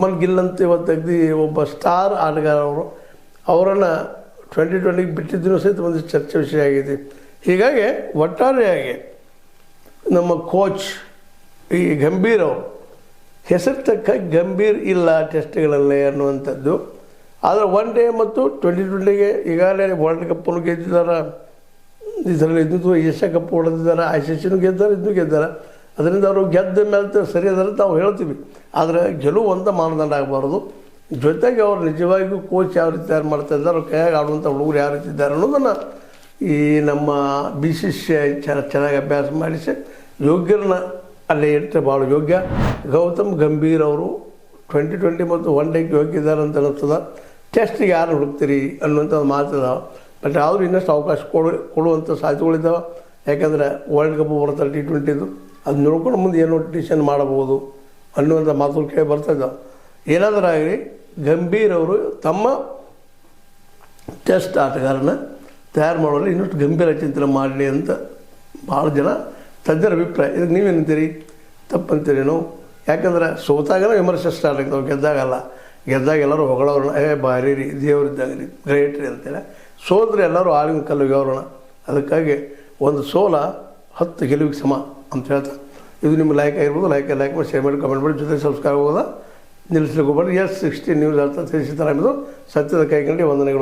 ಶುಭ್ಮನ್ ಗಿಲ್ ಅಂತ ಇವತ್ತು ತೆಗ್ದು ಒಬ್ಬ ಸ್ಟಾರ್ ಆಟಗಾರ ಅವರು, ಅವರನ್ನು 2020 ಬಿಟ್ಟಿದ್ದೂ ಸಹಿತ ಒಂದು ಚರ್ಚೆ ವಿಷಯ ಆಗಿದೆ. ಹೀಗಾಗಿ ಒಟ್ಟಾರೆಯಾಗಿ ನಮ್ಮ ಕೋಚ್ ಈ ಗಂಭೀರ್ ಅವರು ಹೆಸರು ತಕ್ಕ ಗಂಭೀರ್ ಇಲ್ಲ ಟೆಸ್ಟ್ಗಳಲ್ಲೇ ಅನ್ನುವಂಥದ್ದು. ಆದರೆ 1 ಡೇ ಮತ್ತು 2020ಗೆ ಈಗಾಗಲೇ ವರ್ಲ್ಡ್ ಕಪ್ಪನ್ನು ಗೆದ್ದಿದ್ದಾರೆ, ಇದರಲ್ಲಿ ಇದನ್ನು ಏಷ್ಯಾ ಕಪ್ ಹೊಡೆದಿದ್ದಾರೆ, ICCನೂ ಗೆದ್ದಾರೆ, ಇದನ್ನು ಗೆದ್ದಾರೆ. ಅದರಿಂದ ಅವರು ಗೆದ್ದ ಮೇಲೆ ಸರಿ ಅದನ್ನು ನಾವು ಹೇಳ್ತೀವಿ. ಆದರೆ ಗೆಲುವು ಅಂತ ಮಾನದಂಡ ಆಗಬಾರ್ದು. ಜೊತೆಗೆ ಅವರು ನಿಜವಾಗಿಯೂ ಕೋಚ್ ಯಾವ ರೀತಿ ತಯಾರು ಮಾಡ್ತಾ ಇದ್ದಾರೆ, ಅವ್ರು ಕೈಯಾಗಿ ಆಡುವಂಥ ಹುಡುಗರು ಯಾವ ರೀತಿ ಇದ್ದಾರೆ ಅನ್ನೋದನ್ನು ಈ ನಮ್ಮ BCCI ಚೆನ್ನಾಗಿ ಅಭ್ಯಾಸ ಮಾಡಿಸಿ ಯೋಗ್ಯರನ್ನ ಅಲ್ಲೇ ಇಟ್ಟರೆ ಭಾಳ ಯೋಗ್ಯ. ಗೌತಮ್ ಗಂಭೀರ್ ಅವರು 2020 ಮತ್ತು 1 ಡೇಗೆ ಯೋಗ್ಯ ಇದ್ದಾರೆ ಅಂತ ಅನ್ನಿಸ್ತದೆ. ಟೆಸ್ಟಿಗೆ ಯಾರು ಹುಡುಕ್ತೀರಿ ಅನ್ನುವಂಥ ಒಂದು ಮಾತಿದಾವೆ. ಬಟ್ ಆದರೂ ಇನ್ನಷ್ಟು ಅವಕಾಶ ಕೊಡುವಂಥ ಸಾಧ್ಯತೆಗಳಿದ್ದಾವೆ. ಯಾಕಂದರೆ ವರ್ಲ್ಡ್ ಕಪ್ ಬರ್ತಾರೆ T20 ಅದು ನೋಡ್ಕೊಂಡು ಮುಂದೆ ಏನೋ ಡಿಸಿಷನ್ ಮಾಡಬಹುದು ಅನ್ನುವಂಥ ಮಾತುಗಳು ಕೇಳಿ ಬರ್ತಾಯಿದ್ದಾವೆ. ಏನಾದರೂ ಆಗಲಿ ಗಂಭೀರ್ ಅವರು ತಮ್ಮ ಟೆಸ್ಟ್ ಆಟಗಾರನ ತಯಾರು ಮಾಡುವಲ್ಲಿ ಇನ್ನಷ್ಟು ಗಂಭೀರ ಚಿಂತನೆ ಮಾಡಲಿ ಅಂತ ಭಾಳ ಜನ ತಜ್ಞರ ಅಭಿಪ್ರಾಯ. ಇದಕ್ಕೆ ನೀವೇನಂತೀರಿ? ತಪ್ಪಂತೀರೇನು? ಯಾಕಂದರೆ ಸೋತಾಗಲೂ ವಿಮರ್ಶೆ ಸ್ಟಾರ್ಟ್ ಆಗ್ತಾವೆ, ಗೆದ್ದಾಗಲ್ಲ. ಗೆದ್ದಾಗ ಎಲ್ಲರೂ ಹೊಗಳವ್ರನ್ನ ಭಾರಿ ರೀ, ದೇವರಿದ್ದಾಗ ರೀ, ಗ್ರೇಟ್ ರೀ ಅಂತೇಳಿ. ಸೋದ್ರೆ ಎಲ್ಲರೂ ಆಳಿನ ಕಲ್ಲಿಗೆ ಅವ್ರಣ. ಅದಕ್ಕಾಗಿ ಒಂದು ಸೋಲ 10 ಗೆಲುವಿಗೆ ಸಮ ಅಂತ ಹೇಳ್ತಾರೆ. ಇದು ನಿಮ್ಗೆ ಲೈಕ್ ಆಗಿರ್ಬೋದು. ಲೈಕ್ ಮಾಡಿ, ಶೇರ್ ಮಾಡಿ, ಕಮೆಂಟ್ ಮಾಡಿ, ಜೊತೆ ಸಬ್ಸ್ಕ್ರೈಬ್ ಆಗೋದ ನಿಲ್ಲಿಸ್ಲಿಕ್ಕೆ ಹೋಗ್ಬೇಡಿ. S16 ನ್ಯೂಸ್ ಅಂತ ತಿಳಿಸಿದ್ದಾರೆ. ಸತ್ಯದ ಕೈಗಂಡಿ ವಂದನೆಗಳು.